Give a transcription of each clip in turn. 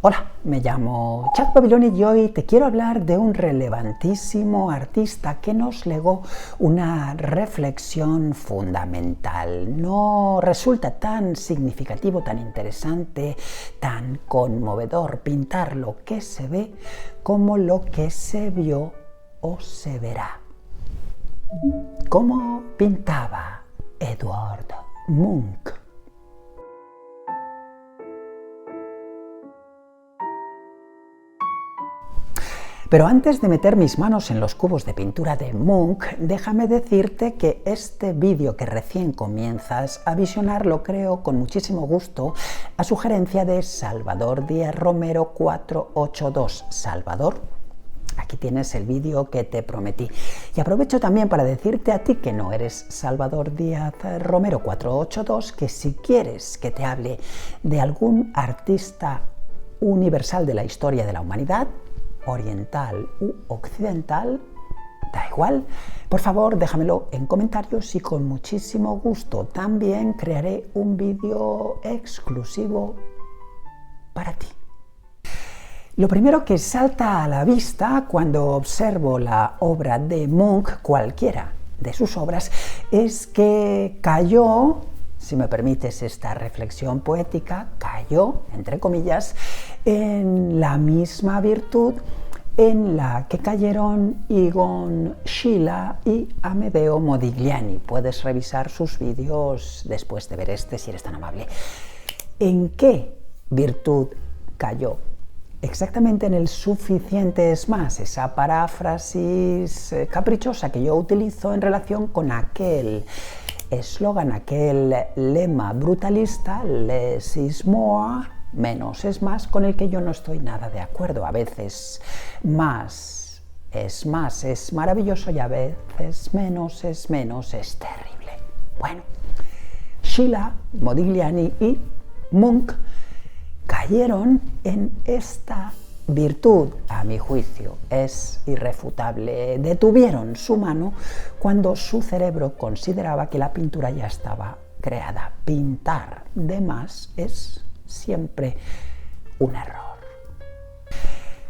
Hola, me llamo Chuck Babiloni y hoy te quiero hablar de un relevantísimo artista que nos legó una reflexión fundamental. No resulta tan significativo, tan interesante, tan conmovedor pintar lo que se ve como lo que se vio o se verá. ¿Cómo pintaba Edvard Munch? Pero antes de meter mis manos en los cubos de pintura de Munch, déjame decirte que este vídeo que recién comienzas a visionar lo creo con muchísimo gusto a sugerencia de Salvador Díaz Romero 482. Salvador, aquí tienes el vídeo que te prometí. Y aprovecho también para decirte a ti que no eres Salvador Díaz Romero 482, que si quieres que te hable de algún artista universal de la historia de la humanidad, oriental u occidental, da igual, por favor déjamelo en comentarios y con muchísimo gusto también crearé un vídeo exclusivo para ti. Lo primero que salta a la vista cuando observo la obra de Munch, cualquiera de sus obras, es que cayó, si me permites esta reflexión poética, cayó, entre comillas, en la misma virtud en la que cayeron Egon Schiele y Amedeo Modigliani. Puedes revisar sus vídeos después de ver este, si eres tan amable. ¿En qué virtud cayó? Exactamente en el suficiente es más, esa paráfrasis caprichosa que yo utilizo en relación con aquel eslogan, aquel lema brutalista, less is more, menos es más, con el que yo no estoy nada de acuerdo. A veces más, es maravilloso y a veces menos, es terrible. Bueno, Schiele, Modigliani y Munch cayeron en esta virtud, a mi juicio, es irrefutable. Detuvieron su mano cuando su cerebro consideraba que la pintura ya estaba creada. Pintar de más es siempre un error.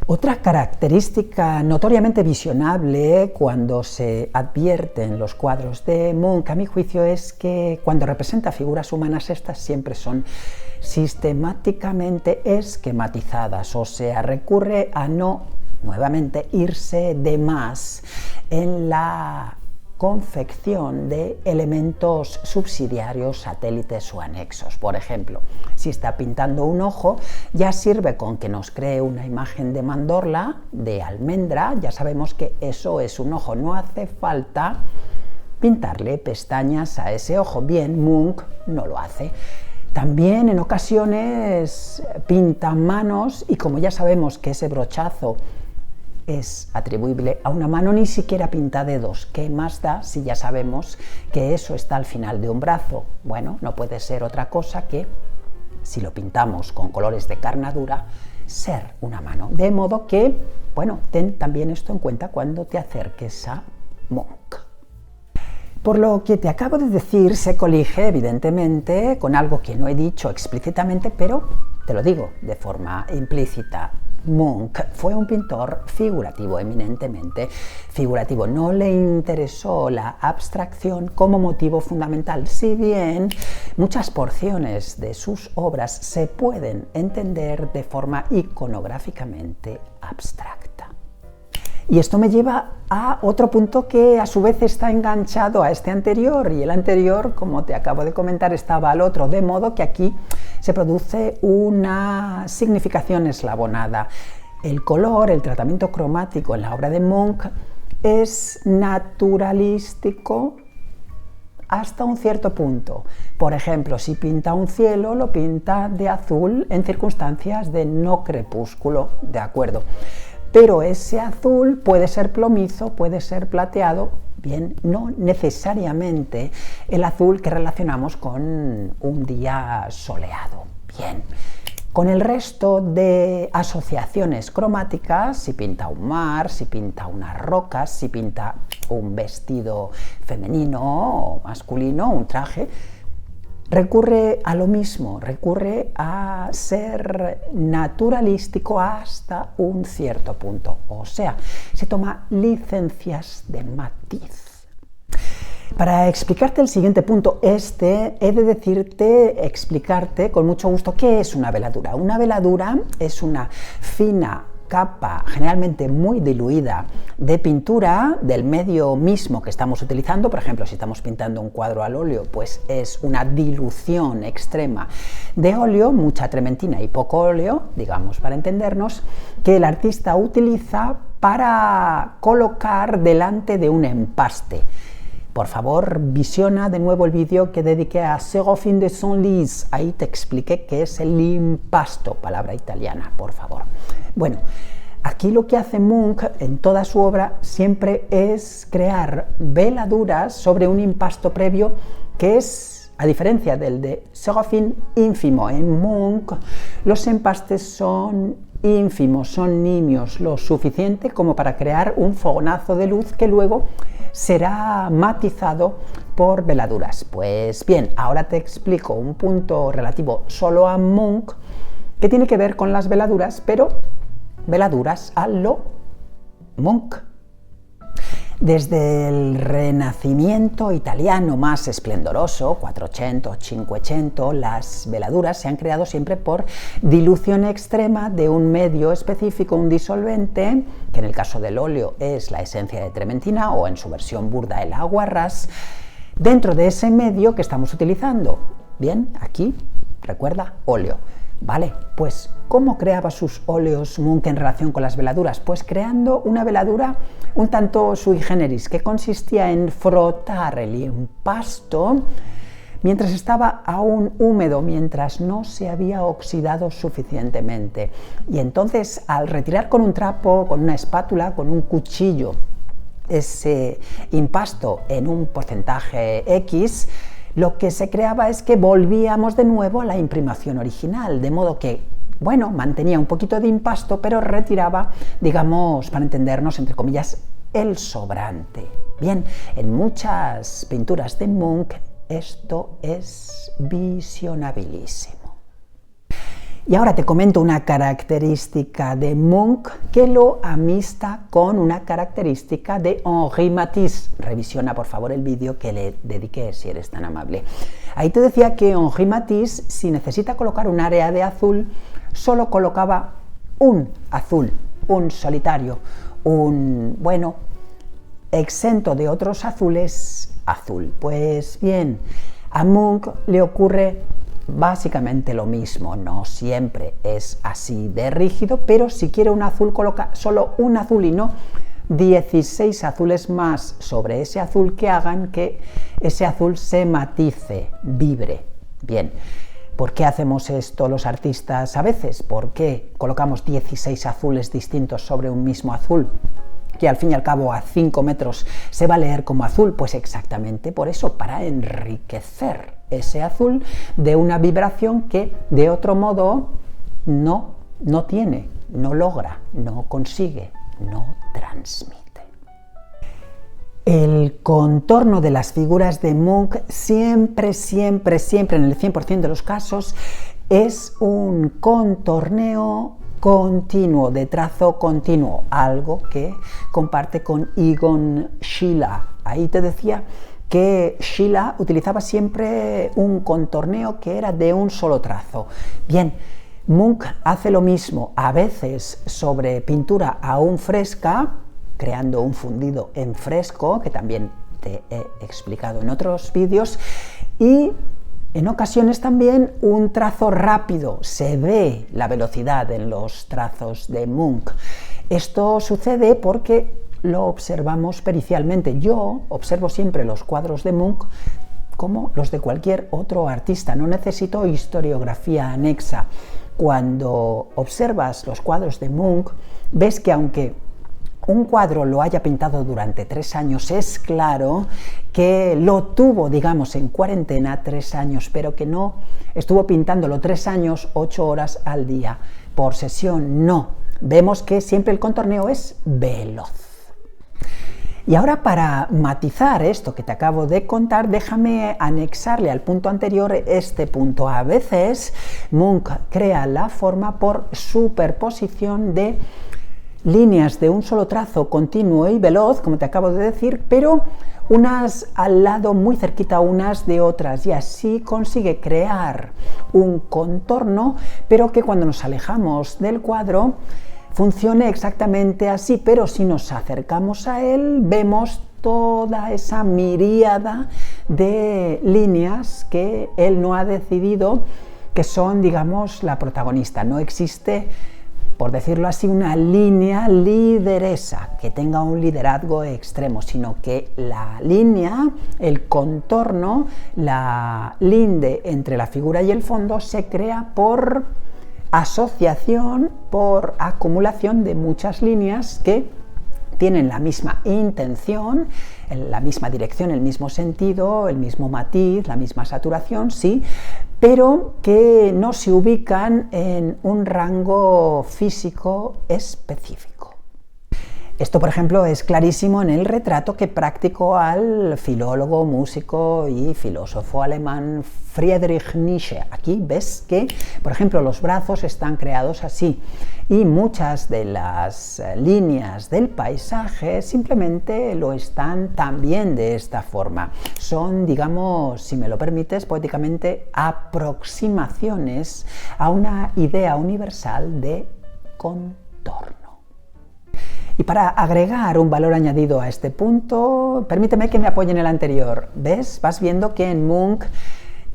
Otra característica notoriamente visionable cuando se advierte en los cuadros de Munch, a mi juicio, es que cuando representa figuras humanas, estas siempre son sistemáticamente esquematizadas, o sea, recurre a no, nuevamente, irse de más en la confección de elementos subsidiarios, satélites o anexos. Por ejemplo, si está pintando un ojo, ya sirve con que nos cree una imagen de mandorla, de almendra, ya sabemos que eso es un ojo, no hace falta pintarle pestañas a ese ojo. Bien, Munch no lo hace. También en ocasiones pinta manos y como ya sabemos que ese brochazo es atribuible a una mano, ni siquiera pinta dedos. ¿Qué más da si ya sabemos que eso está al final de un brazo? Bueno, no puede ser otra cosa que, si lo pintamos con colores de carnadura, ser una mano. De modo que, bueno, ten también esto en cuenta cuando te acerques a Munch. Por lo que te acabo de decir, se colige evidentemente con algo que no he dicho explícitamente, pero te lo digo de forma implícita. Munch fue un pintor figurativo, eminentemente figurativo. No le interesó la abstracción como motivo fundamental, si bien muchas porciones de sus obras se pueden entender de forma iconográficamente abstracta. Y esto me lleva a otro punto que a su vez está enganchado a este anterior, y el anterior, como te acabo de comentar, estaba al otro, de modo que aquí se produce una significación eslabonada. El color, el tratamiento cromático en la obra de Munch es naturalístico hasta un cierto punto. Por ejemplo, si pinta un cielo, lo pinta de azul en circunstancias de no crepúsculo, ¿de acuerdo? Pero ese azul puede ser plomizo, puede ser plateado, bien, no necesariamente el azul que relacionamos con un día soleado. Bien, con el resto de asociaciones cromáticas, si pinta un mar, si pinta unas rocas, si pinta un vestido femenino o masculino, un traje, recurre a lo mismo, recurre a ser naturalístico hasta un cierto punto, o sea, se toma licencias de matiz. Para explicarte el siguiente punto, he de explicarte con mucho gusto qué es una veladura. Una veladura es una fina capa, generalmente muy diluida, de pintura del medio mismo que estamos utilizando. Por ejemplo, si estamos pintando un cuadro al óleo, pues es una dilución extrema de óleo, mucha trementina y poco óleo, digamos, para entendernos, que el artista utiliza para colocar delante de un empaste. Por favor, visiona de nuevo el vídeo que dediqué a Séraphin de Senlis. Ahí te expliqué qué es el impasto, palabra italiana, por favor. Bueno, aquí lo que hace Munch en toda su obra siempre es crear veladuras sobre un impasto previo que es, a diferencia del de Séraphin, ínfimo. En Munch los empastes son ínfimos, son nimios, lo suficiente como para crear un fogonazo de luz que luego será matizado por veladuras. Pues bien, ahora te explico un punto relativo solo a Munch que tiene que ver con las veladuras, pero veladuras a lo Munch. Desde el Renacimiento italiano más esplendoroso, 400, 500, las veladuras se han creado siempre por dilución extrema de un medio específico, un disolvente, que en el caso del óleo es la esencia de trementina o en su versión burda el aguarrás, dentro de ese medio que estamos utilizando. Bien, aquí, recuerda, óleo. Vale, pues ¿cómo creaba sus óleos Munch en relación con las veladuras? Pues creando una veladura un tanto sui generis, que consistía en frotar el impasto mientras estaba aún húmedo, mientras no se había oxidado suficientemente. Y entonces, al retirar con un trapo, con una espátula, con un cuchillo, ese impasto en un porcentaje X, lo que se creaba es que volvíamos de nuevo a la imprimación original, de modo que, bueno, mantenía un poquito de impasto, pero retiraba, digamos, para entendernos, entre comillas, el sobrante. Bien, en muchas pinturas de Munch esto es visionabilísimo. Y ahora te comento una característica de Munch que lo amista con una característica de Henri Matisse. Revisiona por favor el vídeo que le dediqué, si eres tan amable. Ahí te decía que Henri Matisse, si necesita colocar un área de azul, solo colocaba un azul, un solitario, un, bueno, exento de otros azules, azul. Pues bien, a Munch le ocurre básicamente lo mismo, no siempre es así de rígido, pero si quiere un azul coloca solo un azul y no 16 azules más sobre ese azul que hagan que ese azul se matice, vibre. Bien, ¿por qué hacemos esto los artistas a veces? ¿Por qué colocamos 16 azules distintos sobre un mismo azul, que al fin y al cabo a 5 metros se va a leer como azul? Pues exactamente por eso, para enriquecer ese azul de una vibración que de otro modo no tiene, no logra, no consigue, no transmite. El contorno de las figuras de Munch siempre, en el 100% de los casos, es un contorneo continuo, de trazo continuo, algo que comparte con Egon Schiele. Ahí te decía que Schiele utilizaba siempre un contorneo que era de un solo trazo. Bien, Munch hace lo mismo, a veces sobre pintura aún fresca, creando un fundido en fresco, que también te he explicado en otros vídeos, y en ocasiones también un trazo rápido. Se ve la velocidad en los trazos de Munch. Esto sucede porque lo observamos pericialmente. Yo observo siempre los cuadros de Munch como los de cualquier otro artista, no necesito historiografía anexa. Cuando observas los cuadros de Munch, ves que aunque un cuadro lo haya pintado durante 3 años, es claro que lo tuvo, digamos, en cuarentena 3 años, pero que no estuvo pintándolo 3 años, 8 horas al día por sesión, no. Vemos que siempre el contorneo es veloz. Y ahora, para matizar esto que te acabo de contar, déjame anexarle al punto anterior este punto. A veces Munch crea la forma por superposición de líneas de un solo trazo continuo y veloz, como te acabo de decir, pero unas al lado muy cerquita unas de otras, y así consigue crear un contorno, pero que cuando nos alejamos del cuadro funcione exactamente así, pero si nos acercamos a él vemos toda esa miríada de líneas que él no ha decidido que son, digamos, la protagonista. No existe, por decirlo así, una línea lideresa que tenga un liderazgo extremo, sino que la línea, el contorno, la linde entre la figura y el fondo se crea por asociación, por acumulación de muchas líneas que tienen la misma intención, la misma dirección, el mismo sentido, el mismo matiz, la misma saturación, sí, pero que no se ubican en un rango físico específico. Esto, por ejemplo, es clarísimo en el retrato que practicó al filólogo, músico y filósofo alemán Friedrich Nietzsche. Aquí ves que, por ejemplo, los brazos están creados así y muchas de las líneas del paisaje simplemente lo están también de esta forma. Son, digamos, si me lo permites, poéticamente aproximaciones a una idea universal de contorno. Y para agregar un valor añadido a este punto, permíteme que me apoye en el anterior. ¿Ves? Vas viendo que en Munch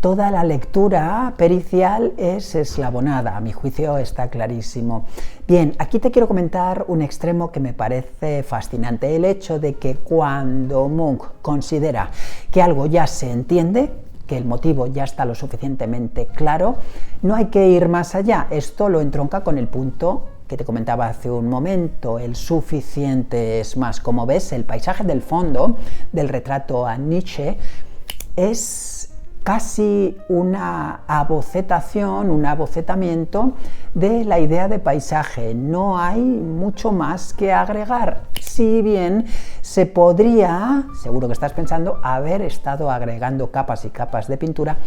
toda la lectura pericial es eslabonada. A mi juicio está clarísimo. Bien, aquí te quiero comentar un extremo que me parece fascinante. El hecho de que cuando Munch considera que algo ya se entiende, que el motivo ya está lo suficientemente claro, no hay que ir más allá. Esto lo entronca con el punto que te comentaba hace un momento, el suficiente es más. Como ves, el paisaje del fondo del retrato a Nietzsche es casi una abocetación, un abocetamiento de la idea de paisaje. No hay mucho más que agregar, si bien se podría, seguro que estás pensando, haber estado agregando capas y capas de pintura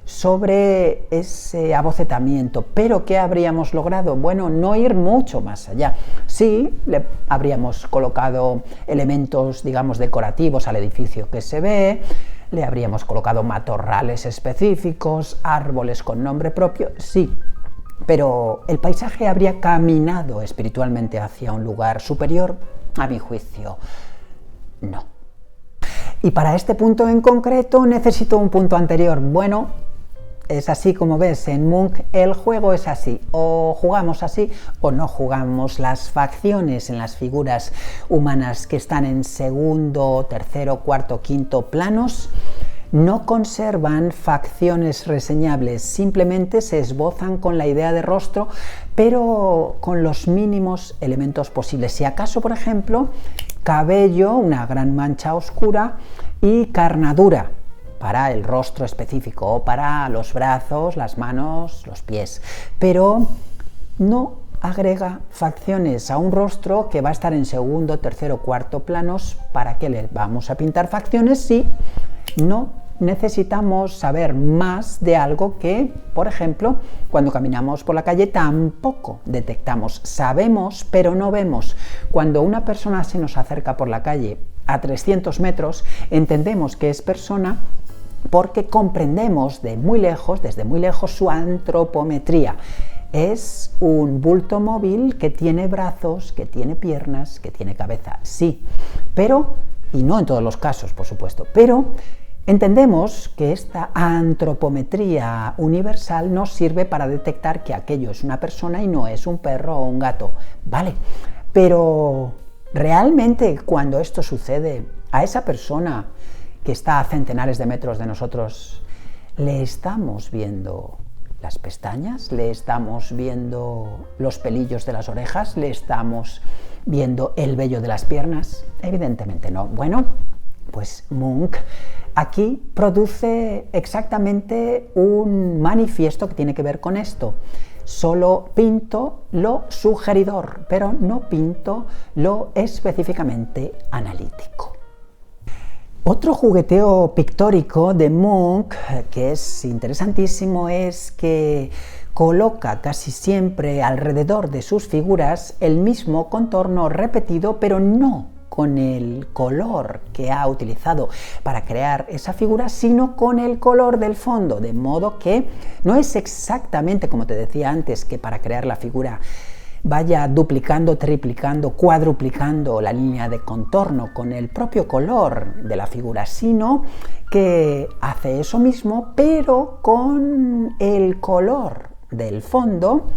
sobre ese abocetamiento. ¿Pero qué habríamos logrado? Bueno, no ir mucho más allá. Sí, le habríamos colocado elementos, digamos, decorativos al edificio que se ve, le habríamos colocado matorrales específicos, árboles con nombre propio, sí, pero el paisaje habría caminado espiritualmente hacia un lugar superior, a mi juicio, no. Y para este punto en concreto necesito un punto anterior. Bueno, es así como ves, en Munch el juego es así, o jugamos así o no jugamos. Las facciones en las figuras humanas que están en segundo, tercero, cuarto, quinto planos no conservan facciones reseñables, simplemente se esbozan con la idea de rostro, pero con los mínimos elementos posibles. Si acaso, por ejemplo, cabello, una gran mancha oscura, y carnadura para el rostro específico, o para los brazos, las manos, los pies, pero no agrega facciones a un rostro que va a estar en segundo, tercero, cuarto planos. ¿Para qué le vamos a pintar facciones si no necesitamos saber más de algo que, por ejemplo, cuando caminamos por la calle tampoco detectamos? Sabemos, pero no vemos. Cuando una persona se nos acerca por la calle a 300 metros, entendemos que es persona porque comprendemos desde muy lejos su antropometría. Es un bulto móvil que tiene brazos, que tiene piernas, que tiene cabeza, sí, pero, y no en todos los casos, por supuesto, pero entendemos que esta antropometría universal nos sirve para detectar que aquello es una persona y no es un perro o un gato, ¿vale? Pero realmente cuando esto sucede a esa persona que está a centenares de metros de nosotros, ¿le estamos viendo las pestañas? ¿Le estamos viendo los pelillos de las orejas? ¿Le estamos viendo el vello de las piernas? Evidentemente no. Bueno, pues Munch aquí produce exactamente un manifiesto que tiene que ver con esto. solo pinto lo sugeridor, pero no pinto lo específicamente analítico. Otro jugueteo pictórico de Munch que es interesantísimo es que coloca casi siempre alrededor de sus figuras el mismo contorno repetido, pero no con el color que ha utilizado para crear esa figura, sino con el color del fondo, de modo que no es exactamente como te decía antes, que para crear la figura vaya duplicando, triplicando, cuadruplicando la línea de contorno con el propio color de la figura, sino que hace eso mismo, pero con el color del fondo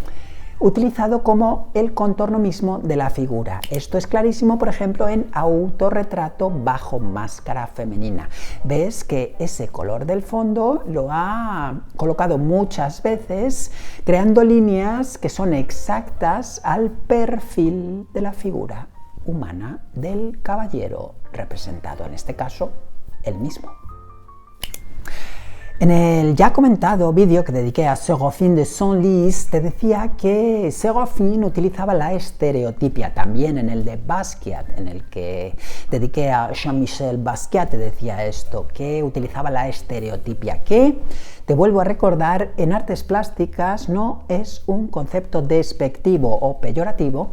utilizado como el contorno mismo de la figura. Esto es clarísimo, por ejemplo, en Autorretrato bajo máscara femenina. Ves que ese color del fondo lo ha colocado muchas veces, creando líneas que son exactas al perfil de la figura humana del caballero representado, en este caso, él mismo. En el ya comentado vídeo que dediqué a Séraphine de Senlis, te decía que Séraphine utilizaba la estereotipia. También en el de Basquiat, en el que dediqué a Jean-Michel Basquiat, te decía esto, que utilizaba la estereotipia, que, te vuelvo a recordar, en artes plásticas no es un concepto despectivo o peyorativo,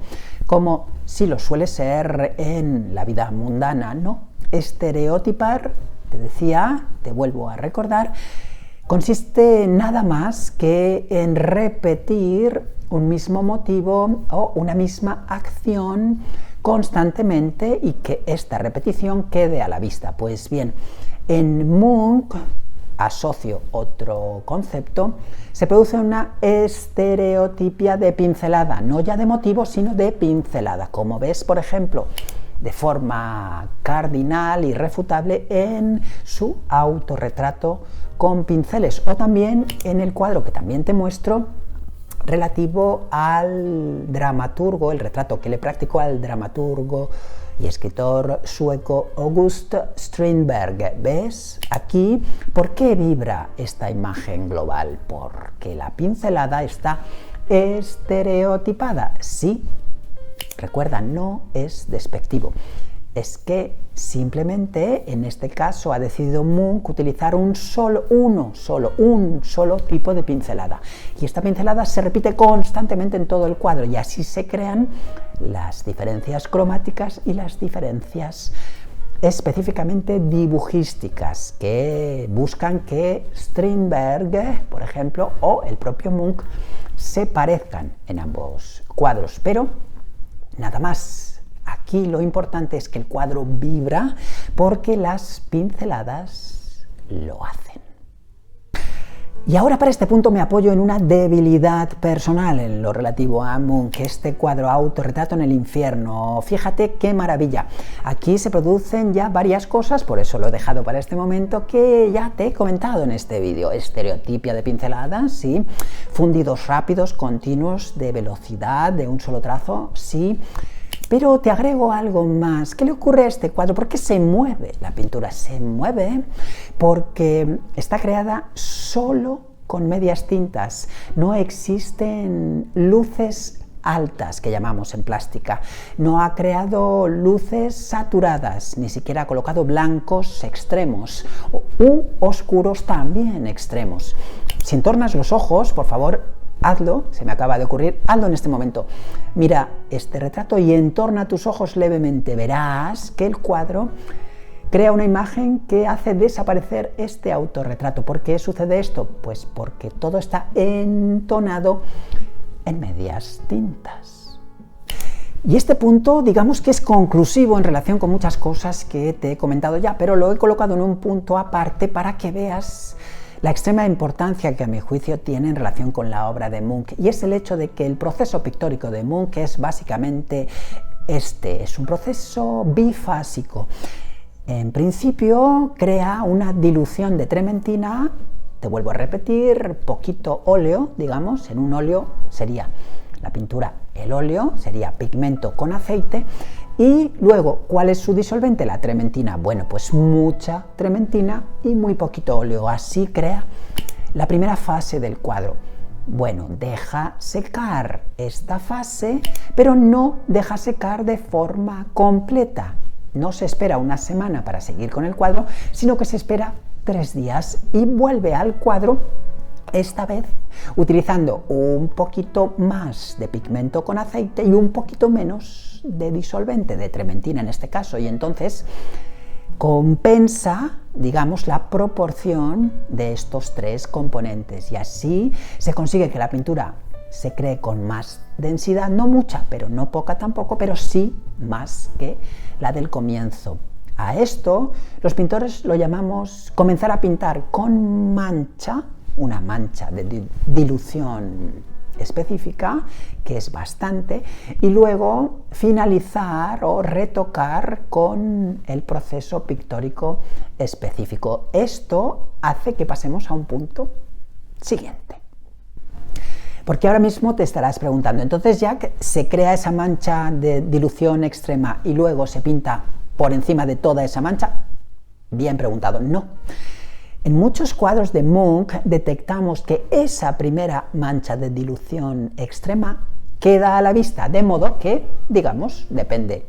como sí lo suele ser en la vida mundana, ¿no? Estereotipar, te decía, te vuelvo a recordar, consiste nada más que en repetir un mismo motivo o una misma acción constantemente y que esta repetición quede a la vista. Pues bien, en Munch asocio otro concepto, se produce una estereotipia de pincelada, no ya de motivo, sino de pincelada, como ves, por ejemplo, de forma cardinal, irrefutable, en su autorretrato con pinceles, o también en el cuadro que también te muestro relativo al dramaturgo, el retrato que le practicó al dramaturgo y escritor sueco August Strindberg. ¿Ves? Aquí, ¿por qué vibra esta imagen global? Porque la pincelada está estereotipada. Sí, recuerda, no es despectivo. Es que simplemente, en este caso, ha decidido Munch utilizar un solo tipo de pincelada. Y esta pincelada se repite constantemente en todo el cuadro y así se crean las diferencias cromáticas y las diferencias específicamente dibujísticas que buscan que Strindberg, por ejemplo, o el propio Munch se parezcan en ambos cuadros, pero nada más. Aquí lo importante es que el cuadro vibra porque las pinceladas lo hacen. Y ahora para este punto me apoyo en una debilidad personal en lo relativo a Munch, este cuadro Autorretrato en el infierno. Fíjate qué maravilla. Aquí se producen ya varias cosas, por eso lo he dejado para este momento, que ya te he comentado en este vídeo. Estereotipia de pinceladas, sí. Fundidos rápidos, continuos, de velocidad, de un solo trazo, sí. Pero te agrego algo más. ¿Qué le ocurre a este cuadro? ¿Por qué se mueve la pintura? Se mueve porque está creada solo con medias tintas. No existen luces altas, que llamamos en plástica. No ha creado luces saturadas, ni siquiera ha colocado blancos extremos u oscuros también extremos. Si entornas los ojos, por favor, hazlo, se me acaba de ocurrir, hazlo en este momento. Mira este retrato y entorna tus ojos levemente. Verás que el cuadro crea una imagen que hace desaparecer este autorretrato. ¿Por qué sucede esto? Pues porque todo está entonado en medias tintas. Y este punto, digamos que es conclusivo en relación con muchas cosas que te he comentado ya, pero lo he colocado en un punto aparte para que veas la extrema importancia que a mi juicio tiene en relación con la obra de Munch, y es el hecho de que el proceso pictórico de Munch es básicamente es un proceso bifásico. En principio crea una dilución de trementina, te vuelvo a repetir, poquito óleo, digamos, en un óleo sería la pintura, el óleo sería pigmento con aceite. Y luego, ¿cuál es su disolvente? La trementina. Bueno, pues mucha trementina y muy poquito óleo. Así crea la primera fase del cuadro. Bueno, deja secar esta fase, pero no deja secar de forma completa. No se espera una semana para seguir con el cuadro, sino que se espera 3 días y vuelve al cuadro, esta vez utilizando un poquito más de pigmento con aceite y un poquito menos de disolvente, de trementina en este caso, y entonces compensa, digamos, la proporción de estos 3 componentes y así se consigue que la pintura se cree con más densidad, no mucha, pero no poca tampoco, pero sí más que la del comienzo. A esto los pintores lo llamamos comenzar a pintar con mancha, una mancha de dilución específica, que es bastante, y luego finalizar o retocar con el proceso pictórico específico. Esto hace que pasemos a un punto siguiente. Porque ahora mismo te estarás preguntando, entonces ya que se crea esa mancha de dilución extrema y luego se pinta por encima de toda esa mancha, bien preguntado, no. En muchos cuadros de Munch detectamos que esa primera mancha de dilución extrema queda a la vista, de modo que, digamos, depende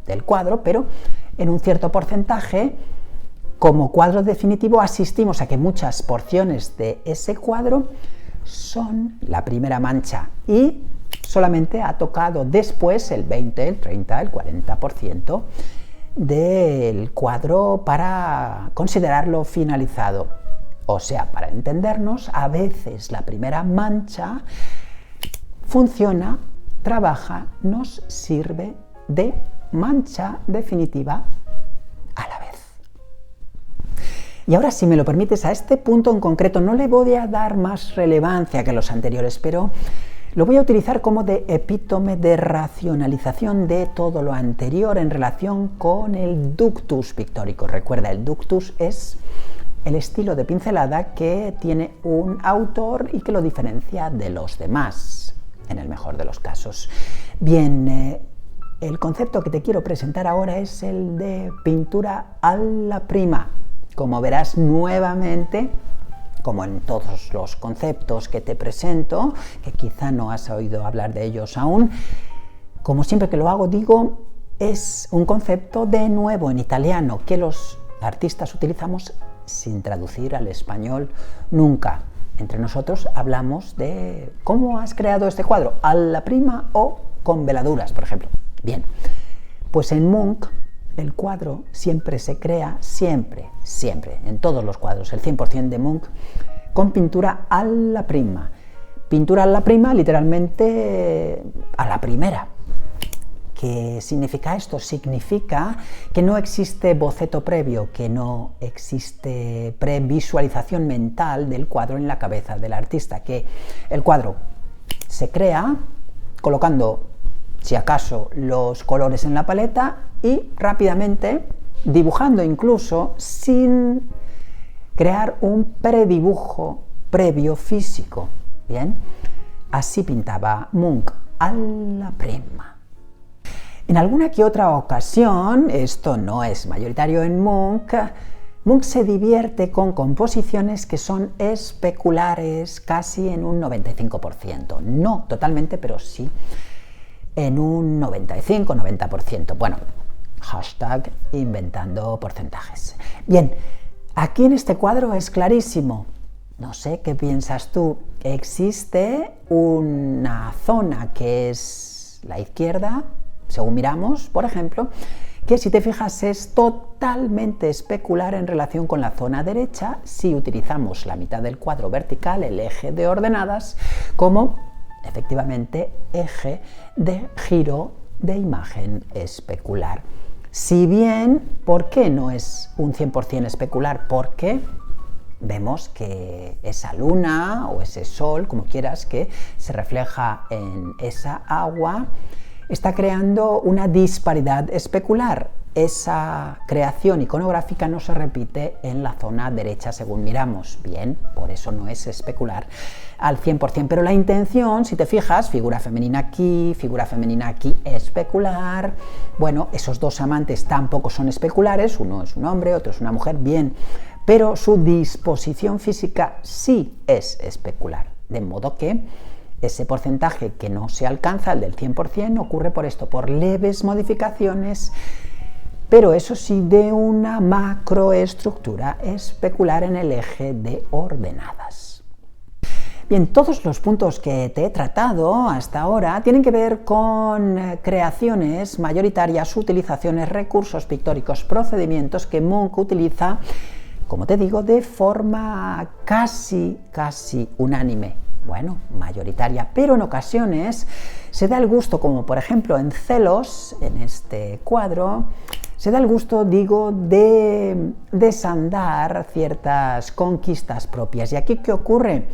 del cuadro, pero en un cierto porcentaje, como cuadro definitivo, asistimos a que muchas porciones de ese cuadro son la primera mancha y solamente ha tocado después el 20, el 30, el 40% del cuadro para considerarlo finalizado. O sea, para entendernos, a veces la primera mancha funciona, trabaja, nos sirve de mancha definitiva a la vez. Y ahora, si me lo permites, a este punto en concreto no le voy a dar más relevancia que los anteriores, pero lo voy a utilizar como de epítome de racionalización de todo lo anterior en relación con el ductus pictórico. Recuerda, el ductus es el estilo de pincelada que tiene un autor y que lo diferencia de los demás, en el mejor de los casos. Bien, el concepto que te quiero presentar ahora es el de pintura alla prima. Como verás, nuevamente, como en todos los conceptos que te presento, que quizá no has oído hablar de ellos aún, como siempre que lo hago digo, es un concepto de nuevo en italiano que los artistas utilizamos sin traducir al español nunca. Entre nosotros hablamos de cómo has creado este cuadro, alla prima o con veladuras, por ejemplo. Bien, pues en Munch el cuadro siempre se crea, siempre, en todos los cuadros, el 100% de Munch, con pintura alla prima. Pintura alla prima, literalmente a la primera. ¿Qué significa esto? Significa que no existe boceto previo, que no existe previsualización mental del cuadro en la cabeza del artista, que el cuadro se crea colocando, si acaso, los colores en la paleta y rápidamente dibujando, incluso sin crear un predibujo previo físico. Bien, así pintaba Munch alla prima. En alguna que otra ocasión, esto no es mayoritario en Munch, Munch se divierte con composiciones que son especulares casi en un 95%. No totalmente, pero sí en un 95-90%. Bueno, hashtag inventando porcentajes. Bien, aquí en este cuadro es clarísimo. No sé qué piensas tú. Existe una zona que es la izquierda, según miramos, por ejemplo, que si te fijas es totalmente especular en relación con la zona derecha si utilizamos la mitad del cuadro vertical, el eje de ordenadas, como efectivamente eje de giro de imagen especular. Si bien, ¿por qué no es un 100% especular? Porque vemos que esa luna o ese sol, como quieras, que se refleja en esa agua, está creando una disparidad especular. Esa creación iconográfica no se repite en la zona derecha según miramos. Bien, por eso no es especular al 100%, pero la intención, si te fijas, figura femenina aquí, especular. Bueno, esos dos amantes tampoco son especulares, uno es un hombre, otro es una mujer, bien, pero su disposición física sí es especular. De modo que ese porcentaje que no se alcanza, el del 100%, ocurre por esto, por leves modificaciones, pero eso sí, de una macroestructura especular en el eje de ordenadas. Bien, todos los puntos que te he tratado hasta ahora tienen que ver con creaciones mayoritarias, utilizaciones, recursos pictóricos, procedimientos que Munch utiliza, como te digo, de forma casi unánime. Bueno, mayoritaria, pero en ocasiones se da el gusto, como por ejemplo en Celos, en este cuadro, se da el gusto, digo, de desandar ciertas conquistas propias. ¿Y aquí qué ocurre?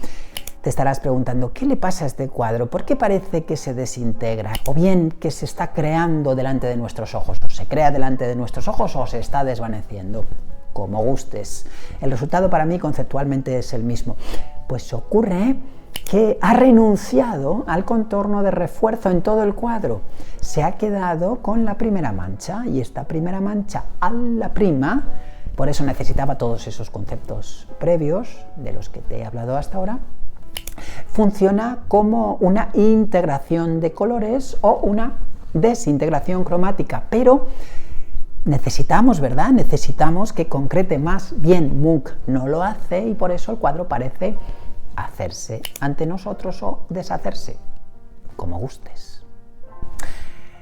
Te estarás preguntando, ¿qué le pasa a este cuadro? ¿Por qué parece que se desintegra? O bien que se está creando delante de nuestros ojos, o se crea delante de nuestros ojos o se está desvaneciendo, como gustes. El resultado para mí conceptualmente es el mismo. Pues ocurre que ha renunciado al contorno de refuerzo en todo el cuadro. Se ha quedado con la primera mancha, y esta primera mancha a la prima, por eso necesitaba todos esos conceptos previos de los que te he hablado hasta ahora, funciona como una integración de colores o una desintegración cromática, pero necesitamos, ¿verdad? Necesitamos que concrete más. Bien, Munch no lo hace y por eso el cuadro parece hacerse ante nosotros o deshacerse, como gustes.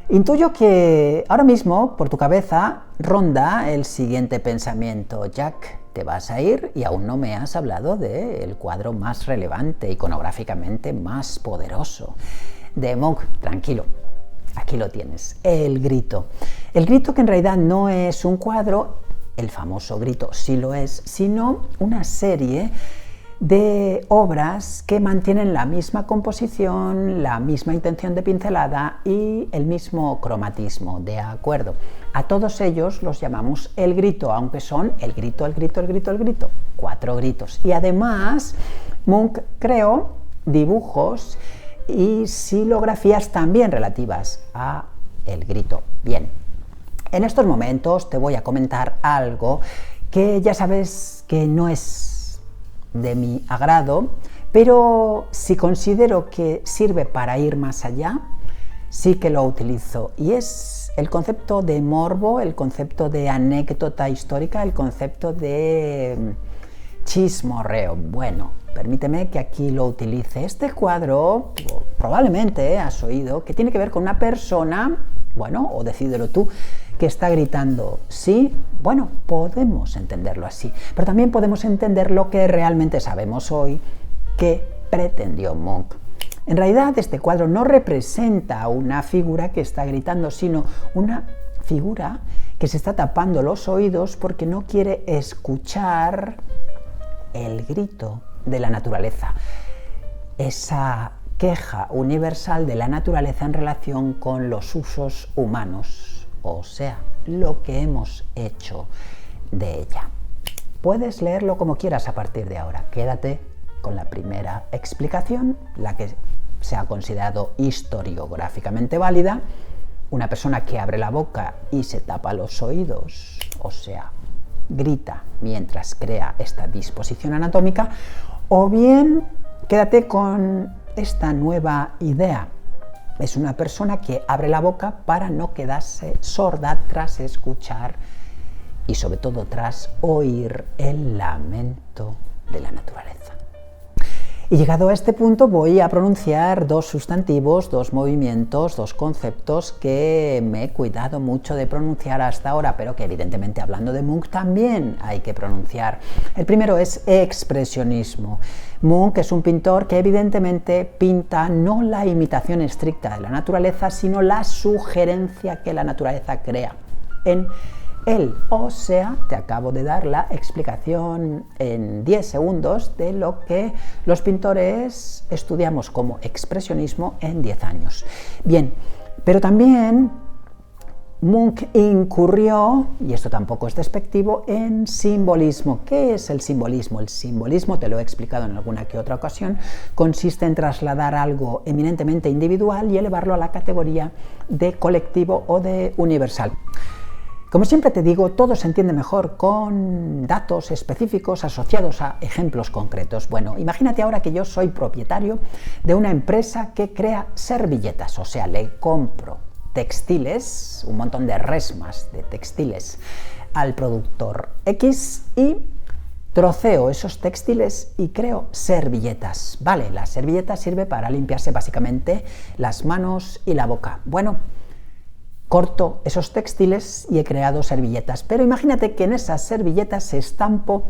Intuyo que ahora mismo por tu cabeza ronda el siguiente pensamiento: Jack, te vas a ir y aún no me has hablado del cuadro más relevante, iconográficamente más poderoso de Munch. Tranquilo, aquí lo tienes, El Grito. El Grito, que en realidad no es un cuadro, el famoso Grito sí lo es, sino una serie de obras que mantienen la misma composición, la misma intención de pincelada y el mismo cromatismo, ¿de acuerdo? A todos ellos los llamamos El Grito, aunque son el grito, el grito, el grito, el grito, 4 gritos. Y además Munch creó dibujos y silografías también relativas a El Grito. Bien, en estos momentos te voy a comentar algo que ya sabes que no es de mi agrado, pero si considero que sirve para ir más allá, sí que lo utilizo, y es el concepto de morbo, el concepto de anécdota histórica, el concepto de chismorreo. Bueno, permíteme que aquí lo utilice. Este cuadro, probablemente has oído, que tiene que ver con una persona, bueno, o decídelo tú, que está gritando. Sí, bueno, podemos entenderlo así, pero también podemos entender lo que realmente sabemos hoy que pretendió Munch. En realidad este cuadro no representa una figura que está gritando, sino una figura que se está tapando los oídos porque no quiere escuchar el grito de la naturaleza, esa queja universal de la naturaleza en relación con los usos humanos, o sea, lo que hemos hecho de ella. Puedes leerlo como quieras a partir de ahora. Quédate con la primera explicación, la que se ha considerado historiográficamente válida: una persona que abre la boca y se tapa los oídos, o sea, grita mientras crea esta disposición anatómica. O bien, quédate con esta nueva idea: es una persona que abre la boca para no quedarse sorda tras escuchar y sobre todo tras oír el lamento de la naturaleza. Y llegado a este punto voy a pronunciar dos sustantivos, dos movimientos, dos conceptos que me he cuidado mucho de pronunciar hasta ahora, pero que evidentemente hablando de Munch también hay que pronunciar. El primero es expresionismo. Munch es un pintor que evidentemente pinta no la imitación estricta de la naturaleza, sino la sugerencia que la naturaleza crea en él. O sea, te acabo de dar la explicación en 10 segundos de lo que los pintores estudiamos como expresionismo en 10 años. Bien, pero también Munch incurrió, y esto tampoco es despectivo, en simbolismo. ¿Qué es el simbolismo? El simbolismo, te lo he explicado en alguna que otra ocasión, consiste en trasladar algo eminentemente individual y elevarlo a la categoría de colectivo o de universal. Como siempre te digo, todo se entiende mejor con datos específicos asociados a ejemplos concretos. Bueno, imagínate ahora que yo soy propietario de una empresa que crea servilletas, o sea, le compro textiles, un montón de resmas de textiles al productor X y troceo esos textiles y creo servilletas. Vale, la servilleta sirve para limpiarse básicamente las manos y la boca. Bueno, corto esos textiles y he creado servilletas, pero imagínate que en esas servilletas estampo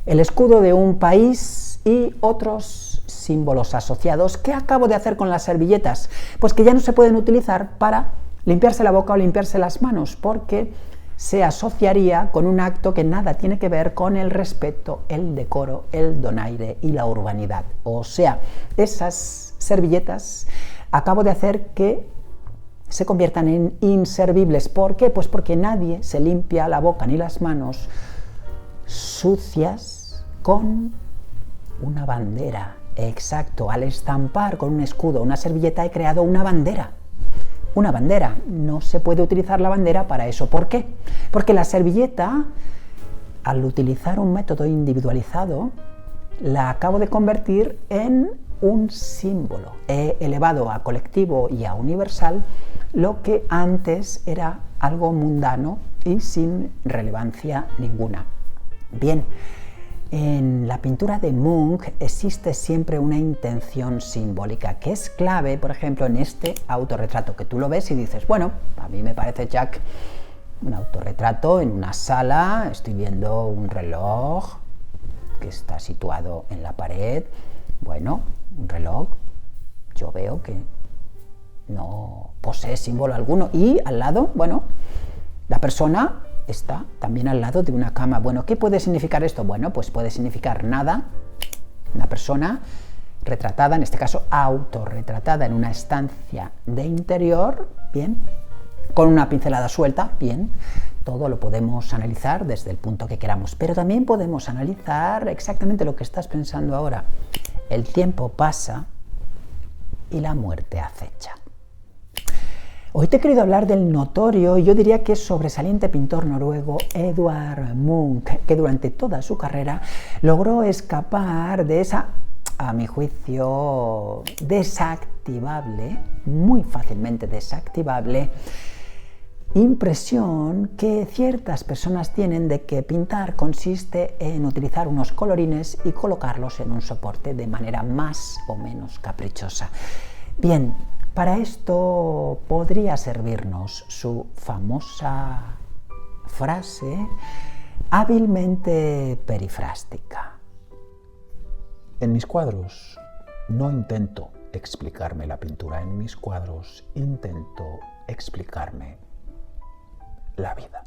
el escudo de un país y otros símbolos asociados. ¿Qué acabo de hacer con las servilletas? Pues que ya no se pueden utilizar para limpiarse la boca o limpiarse las manos, porque se asociaría con un acto que nada tiene que ver con el respeto, el decoro, el donaire y la urbanidad. O sea, esas servilletas acabo de hacer que se conviertan en inservibles. ¿Por qué? Pues porque nadie se limpia la boca ni las manos sucias con una bandera. Exacto, al estampar con un escudo una servilleta he creado una bandera. Una bandera. No se puede utilizar la bandera para eso. ¿Por qué? Porque la servilleta, al utilizar un método individualizado, la acabo de convertir en un símbolo. He elevado a colectivo y a universal lo que antes era algo mundano y sin relevancia ninguna. Bien, en la pintura de Munch existe siempre una intención simbólica que es clave, por ejemplo, en este autorretrato, que tú lo ves y dices, bueno, a mí me parece, Jack, un autorretrato en una sala, estoy viendo un reloj que está situado en la pared. Bueno, un reloj, yo veo que no posee símbolo alguno y al lado, bueno, la persona está también al lado de una cama. Bueno, ¿qué puede significar esto? Bueno, pues puede significar nada, una persona retratada, en este caso autorretratada en una estancia de interior, bien, con una pincelada suelta, bien, todo lo podemos analizar desde el punto que queramos, pero también podemos analizar exactamente lo que estás pensando ahora. El tiempo pasa y la muerte acecha. Hoy te he querido hablar del notorio y yo diría que sobresaliente pintor noruego Edvard Munch, que durante toda su carrera logró escapar de esa, a mi juicio, desactivable, muy fácilmente desactivable, impresión que ciertas personas tienen de que pintar consiste en utilizar unos colorines y colocarlos en un soporte de manera más o menos caprichosa. Bien, para esto podría servirnos su famosa frase hábilmente perifrástica. En mis cuadros no intento explicarme la pintura, en mis cuadros intento explicarme la vida.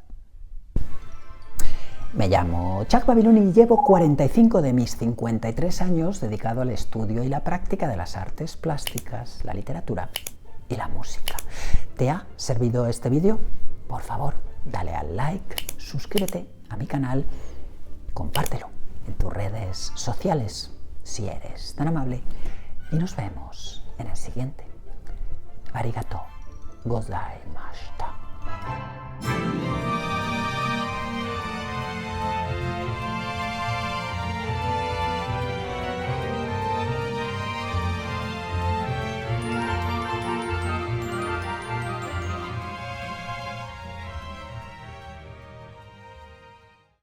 Me llamo Chuck Babiloni y llevo 45 de mis 53 años dedicado al estudio y la práctica de las artes plásticas, la literatura y la música. ¿Te ha servido este vídeo? Por favor, dale al like, suscríbete a mi canal, compártelo en tus redes sociales si eres tan amable y nos vemos en el siguiente. Arigato gozaimashita.